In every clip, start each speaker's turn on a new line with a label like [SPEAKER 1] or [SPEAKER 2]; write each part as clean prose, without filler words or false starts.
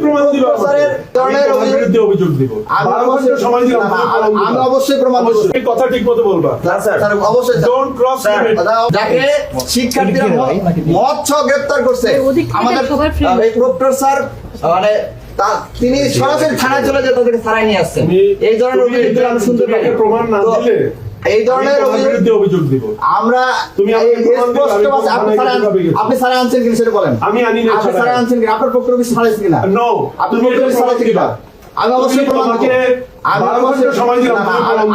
[SPEAKER 1] প্রমাণ দিবে
[SPEAKER 2] স্যারের ধরনের
[SPEAKER 1] বিরুদ্ধে অভিযোগ দিব।
[SPEAKER 2] আমি অবশ্যই সময় দিলাম, আমি অবশ্যই প্রমাণ দেব।
[SPEAKER 1] এই কথা ঠিক মতো বলবা।
[SPEAKER 2] স্যার অবশ্যই
[SPEAKER 1] ডোন্ট ক্রস লিমিট।
[SPEAKER 2] যাকে শিক্ষার্থীরা মদ সহ গ্রেফতার করছে আমাদের এই প্রক্টর স্যার মানে তিনি সরাসরি থানায় চলে যেতে তাদেরকে থানায় নিয়ে আসছেন। এই ধরনের অভিযোগ আমি শুনতে পাই।
[SPEAKER 1] প্রমাণ না দিলে
[SPEAKER 2] এই ধরনের
[SPEAKER 1] বিরুদ্ধে অভিযোগ দিব।
[SPEAKER 2] আমরা
[SPEAKER 1] তুমি
[SPEAKER 2] আপনি স্যার আনছেন কিনা সেটা বলেন।
[SPEAKER 1] আমি আনি না।
[SPEAKER 2] আপনি স্যার আনছেন কিনা, আপনার পক্ষ থেকে স্যার কিনা?
[SPEAKER 1] নো,
[SPEAKER 2] আপনি পক্ষ থেকে স্যার কিনা? আমি অবশ্যই প্রমাণ দেব।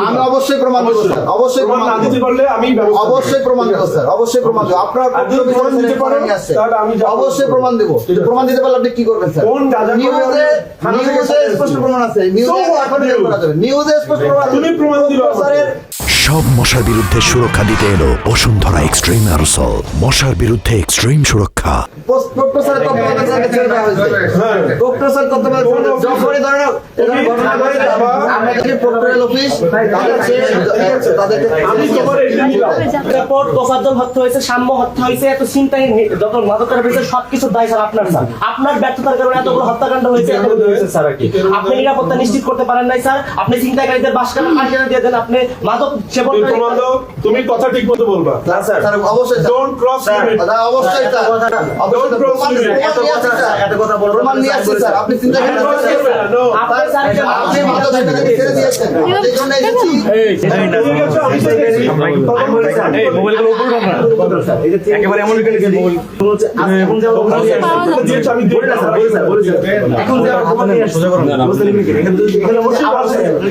[SPEAKER 2] আমি অবশ্যই প্রমাণ দেব স্যার, অবশ্যই প্রমাণ
[SPEAKER 1] না দিতে পারলে আমি
[SPEAKER 2] অবশ্যই প্রমাণ দেব স্যার, অবশ্যই প্রমাণ দেব। আপনার
[SPEAKER 1] প্রমাণ দিতে পারেন তাহলে আমি
[SPEAKER 2] অবশ্যই প্রমাণ দেব। প্রমাণ দিতে পারলে আপনি কি করবেন স্যার?
[SPEAKER 1] কোন গাজা
[SPEAKER 2] নিউজে স্পষ্ট প্রমাণ আছে, নিউজে স্পষ্ট প্রমাণ।
[SPEAKER 1] তুমি প্রমাণ দিবা
[SPEAKER 2] স্যারের
[SPEAKER 3] সব মশার বিরুদ্ধে সুরক্ষা দিতে এলো বসুন্ধরা এক্সট্রিম অ্যারোসল। মশার বিরুদ্ধে এক্সট্রিম সুরক্ষা।
[SPEAKER 2] ডক্টর স্যারের তত্ত্বাবধানে ছেড়ে দেওয়া হয়েছে। ডক্টর স্যার তত্ত্বাবধানে যখনই ধরনের ঘটনা ঘটে আমাদের প্রক্টরিয়াল অফিস তাদেরকে
[SPEAKER 1] আমি তোমার এটা নিলাম।
[SPEAKER 4] রিপোর্ট তোফাজ্জল হত্যা হয়েছে, সাম্য হত্যা হয়েছে, এত চিন্তায় যত মাদকের বিষয় সবকিছু দায় স্যার আপনার স্যার। আপনার ব্যর্থতার কারণে এতগুলো হত্যাকাণ্ড হয়েছে, এতগুলো হয়েছে স্যার আর কি। আপনি নিরাপত্তা নিশ্চিত করতে পারেন নাই স্যার। আপনি চিন্তাকারীদের বাসকানা পাঠিয়ে দিয়ে দেন, আপনি মাদক সেবন
[SPEAKER 1] তুমি প্রমাণ দাও। তুমি কথা ঠিক মতো বলবা।
[SPEAKER 2] স্যার অবশ্যই
[SPEAKER 1] ডোন্ট ক্রস লিমিট।
[SPEAKER 2] অবশ্যই স্যার
[SPEAKER 1] ডোন্ট ক্রস লিমিট।
[SPEAKER 4] এত কথা বলবো
[SPEAKER 2] প্রমাণ নিয়ে আসছি স্যার, আপনি চিন্তা করেন না।
[SPEAKER 1] নো,
[SPEAKER 4] আপনি স্যার
[SPEAKER 2] আপনি মাদকটাকে ছেড়ে দিয়েছেন, এই জন্য এসেছি।
[SPEAKER 4] মোবাইলগুলো উপরে রাখা একেবারে এমন করে মোবাইল এখন যা
[SPEAKER 1] দিয়েছি আমি দেব না স্যার,
[SPEAKER 4] এখন যা খবর নিয়ে আসছে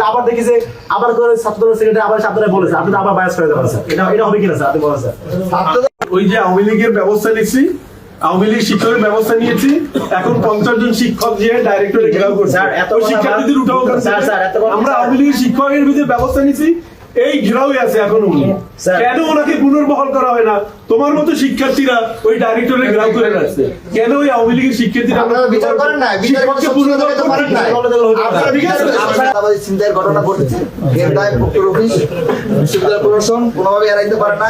[SPEAKER 4] আবার দেখি যে আবার করে ছাত্র সেক্রেটারি আবার সাবধানে বলেছে, আপনি তো আবার বায়াস করে দেবেন স্যার। এটা হবে কিনা স্যার আপনি বলেন স্যার।
[SPEAKER 1] ওই যে আওয়ামী লীগের ব্যবস্থা নিচ্ছি, আওয়ামী লীগ শিক্ষকের ব্যবস্থা নিয়েছি, এখন 50 জন শিক্ষক যে ডাইরেক্টরে ঘেরাও করছে।
[SPEAKER 4] স্যার, এত কথা
[SPEAKER 1] শিক্ষার্থীদের উঠাও করছে।
[SPEAKER 4] স্যার, এত কথা
[SPEAKER 1] আমরা আওয়ামী লীগের শিক্ষকের বিরুদ্ধে ব্যবস্থা নিয়েছি, এই ঘেরাও আছে এখন উনি। কেন ওনাকে পুনর্বহাল করা হয় না? তোমার মতো শিক্ষার্থীরা ওই ডাইরেক্টরে ঘেরাও করে রাখছে। কেন ওই আওয়ামী লীগের শিক্ষার্থীরা
[SPEAKER 2] আপনারা বিচার করেন না, বিচার করতে পুনর্বহাল করতে পারেন না। আপনারা ঠিক আছে, আমাদের চিন্তার ঘটনা ঘটেছে, এর দায় প্রক্টর অফিস, বিশ্ববিদ্যালয় প্রশাসন কোনোভাবে এড়াইতে পারে না।